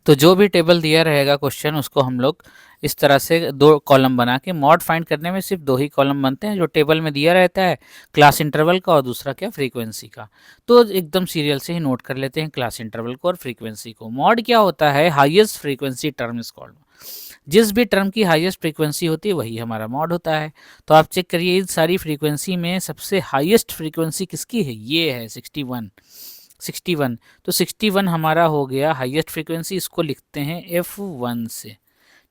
तो जो भी टेबल दिया रहेगा क्वेश्चन, उसको हम लोग इस तरह से दो कॉलम बना के, मॉड फाइंड करने में सिर्फ दो ही कॉलम बनते हैं, जो टेबल में दिया रहता है क्लास इंटरवल का और दूसरा क्या, फ्रीक्वेंसी का। तो एकदम सीरियल से ही नोट कर लेते हैं क्लास इंटरवल को और फ्रीक्वेंसी को। मॉड क्या होता है, highest frequency term is called. जिस भी टर्म की हाईएस्ट फ्रीक्वेंसी होती है वही हमारा मॉड होता है। तो आप चेक करिए, इन सारी फ्रीक्वेंसी में सबसे हाईएस्ट फ्रीक्वेंसी किसकी है, ये है 61। 61, तो 61 हमारा हो गया हाईएस्ट फ्रीक्वेंसी, इसको लिखते हैं F1 से,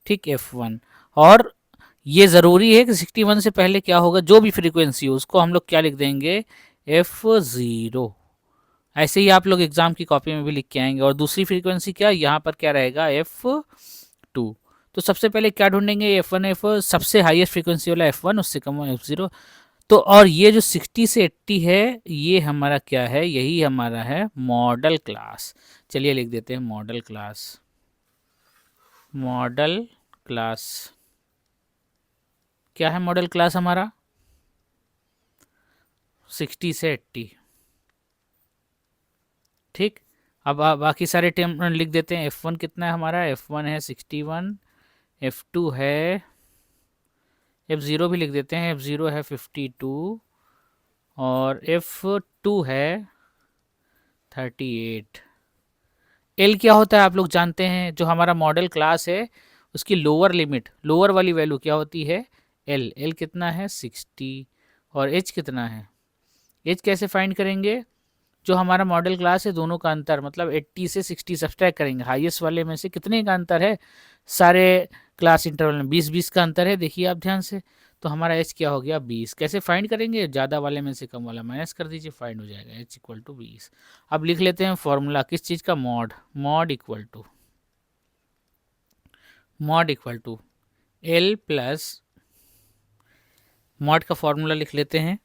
ठीक, F1। और ये ज़रूरी है कि 61 से पहले क्या होगा, जो भी फ्रीक्वेंसी हो उसको हम लोग क्या लिख देंगे, F0। ऐसे ही आप लोग एग्जाम की कॉपी में भी लिख के आएंगे। और दूसरी फ्रीक्वेंसी क्या, यहाँ पर क्या रहेगा, F2। तो सबसे पहले क्या ढूंढेंगे, F1, F सबसे हाईएस्ट फ्रीक्वेंसी वाला F1, उससे कम F0। तो और ये जो 60 से 80 है, ये हमारा क्या है, यही हमारा है मॉडल क्लास। चलिए लिख देते हैं मॉडल क्लास। मॉडल क्लास क्या है, मॉडल क्लास हमारा 60 से 80, ठीक। अब बाकी सारे टर्म लिख देते हैं। F1 कितना है हमारा, F1 है 61, F2 है, F0 भी लिख देते हैं, F0 है 52 और F2 है 38। एल क्या होता है आप लोग जानते हैं, जो हमारा मॉडल क्लास है उसकी लोअर लिमिट, लोअर वाली वैल्यू क्या होती है, एल। एल कितना है 60 और एच कितना है, एच कैसे फाइंड करेंगे, जो हमारा मॉडल क्लास है दोनों का अंतर, मतलब 80 से 60 सब्सट्रैक्ट करेंगे, हाईएस्ट वाले में से कितने का अंतर है, सारे क्लास इंटरवल में 20-20 का अंतर है, देखिए आप ध्यान से। तो हमारा एच क्या हो गया 20। कैसे फाइंड करेंगे, ज़्यादा वाले में से कम वाला माइनस कर दीजिए, फाइंड हो जाएगा एच इक्वल टू 20। अब लिख लेते हैं फॉर्मूला किस चीज़ का, mod. Mod equal to L plus, mod का फॉर्मूला लिख लेते हैं,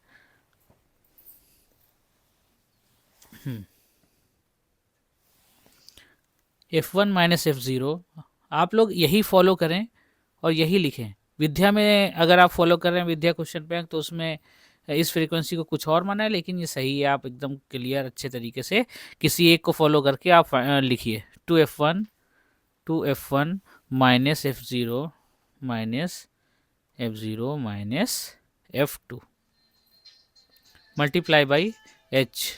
F1 माइनस F0। आप लोग यही फॉलो करें और यही लिखें। विद्या में अगर आप फॉलो कर रहे हैं विद्या क्वेश्चन बैंक, तो उसमें इस फ्रीक्वेंसी को कुछ और माना है, लेकिन ये सही है, आप एकदम क्लियर अच्छे तरीके से किसी एक को फॉलो करके आप लिखिए। 2F1 minus F0 minus F0 minus F2 multiply by H।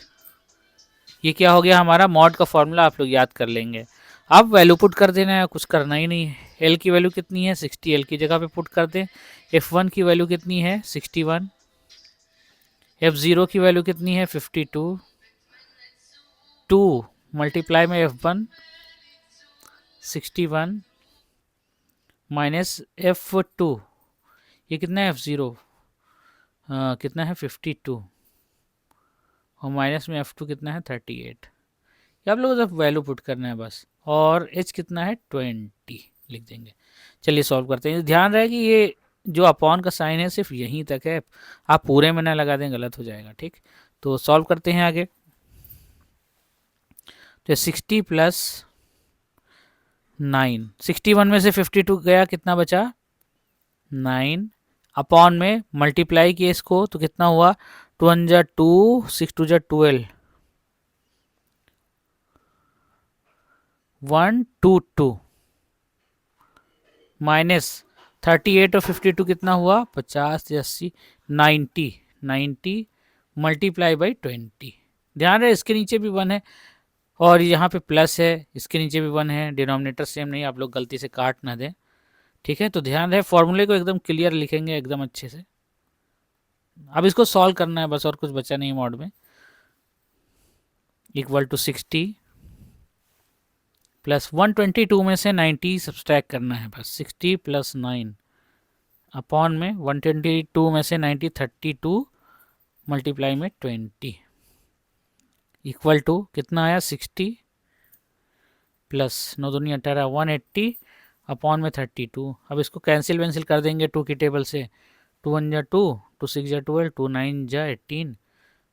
ये क्या हो गया हमारा, मॉड का फॉर्मूला आप लोग याद कर लेंगे। अब वैल्यू पुट कर देना है, कुछ करना ही नहीं है। एल की वैल्यू कितनी है 60, एल की जगह पे पुट कर दें। F1 की वैल्यू कितनी है 61, F0 की वैल्यू कितनी है 52, 2 मल्टीप्लाई में F1 61 माइनस F2, ये कितना है F0 कितना है 52 और माइनस में F2 कितना है 38। ये आप लोगों को वैल्यू पुट करना है बस। और H कितना है 20 लिख देंगे। चलिए सॉल्व करते हैं। ध्यान रहे कि ये जो अपॉन का साइन है सिर्फ यहीं तक है, आप पूरे में ना लगा दें, गलत हो जाएगा, ठीक। तो सॉल्व करते हैं आगे। तो 60 प्लस 9, 61 में से 52 गया, कितना बचा 9, अपॉन में मल्टीप्लाई किए इसको तो कितना हुआ 2 1 जा 2, 6 2 जा 12, 1 2 2 माइनस 38 और 52 कितना हुआ 50 80 90 90 मल्टीप्लाई बाई 20। ध्यान रहे इसके नीचे भी 1 है और यहाँ पे प्लस है, इसके नीचे भी 1 है, डिनोमिनेटर सेम नहीं, आप लोग गलती से काट ना दें, ठीक है। तो ध्यान रहे फॉर्मूले को एकदम क्लियर लिखेंगे एकदम अच्छे से। अब इसको सॉल्व करना है बस, और कुछ बचा नहीं मॉड में। इक्वल टू 60 प्लस 122 में से 90 सब्सट्रैक्ट करना है बस, 60 प्लस 9 अपॉन में 122 में से 90 32 मल्टीप्लाई में 20 इक्वल टू कितना आया 60 प्लस 9 दूनी 18 180 अपॉन में 32। अब इसको कैंसिल वैंसिल कर देंगे 2 की टेबल से, 2 1 जा 2, 2 6 जा 12, 2 9 जा 18,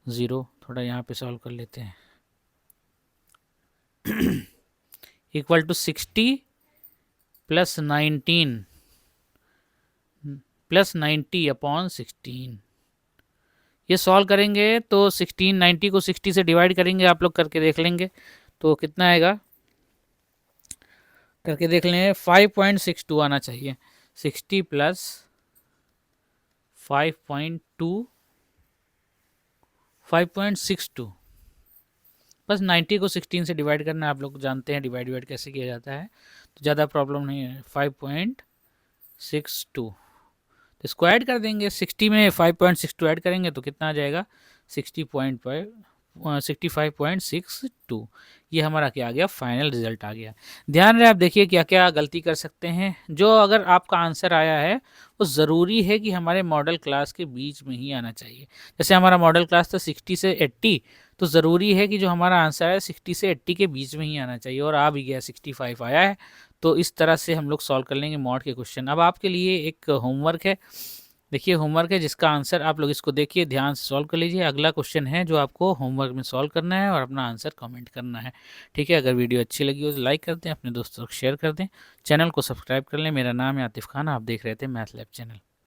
0। थोड़ा यहाँ पे सॉल्व कर लेते हैं। Equal to 60 plus 19 plus 90 upon 16। ये सॉल्व करेंगे तो 16 90 को 60 से डिवाइड करेंगे, आप लोग करके देख लेंगे तो कितना आएगा करके देख लें। 5.62 आना चाहिए। 60 प्लस 5.2 5.62, बस 90 को 16 से डिवाइड करना है। आप लोग जानते हैं डिवाइड कैसे किया जाता है, तो ज़्यादा प्रॉब्लम नहीं है। 5.62 तो इसको ऐड कर देंगे। 60 में 5.62 ऐड करेंगे तो कितना आ जाएगा, 65.62। ये हमारा क्या आ गया, फाइनल रिजल्ट आ गया। ध्यान रहे आप देखिए क्या क्या गलती कर सकते हैं। जो अगर आपका आंसर आया है वो ज़रूरी है कि हमारे मॉडल क्लास के बीच में ही आना चाहिए। जैसे हमारा मॉडल क्लास था 60 से 80, तो ज़रूरी है कि जो हमारा आंसर है 60 से 80 के बीच में ही आना चाहिए, और आ भी गया 65 आया है। तो इस तरह से हम लोग सॉल्व कर लेंगे मॉड के क्वेश्चन। अब आपके लिए एक होमवर्क है, देखिए होमवर्क है जिसका आंसर आप लोग इसको देखिए, ध्यान से सॉल्व कर लीजिए। अगला क्वेश्चन है जो आपको होमवर्क में सॉल्व करना है और अपना आंसर कमेंट करना है। ठीक है, अगर वीडियो अच्छी लगी हो तो लाइक कर दें, अपने दोस्तों को शेयर कर दें, चैनल को सब्सक्राइब कर लें। मेरा नाम है आतिफ खान, आप देख रहे थे मैथ लैब चैनल।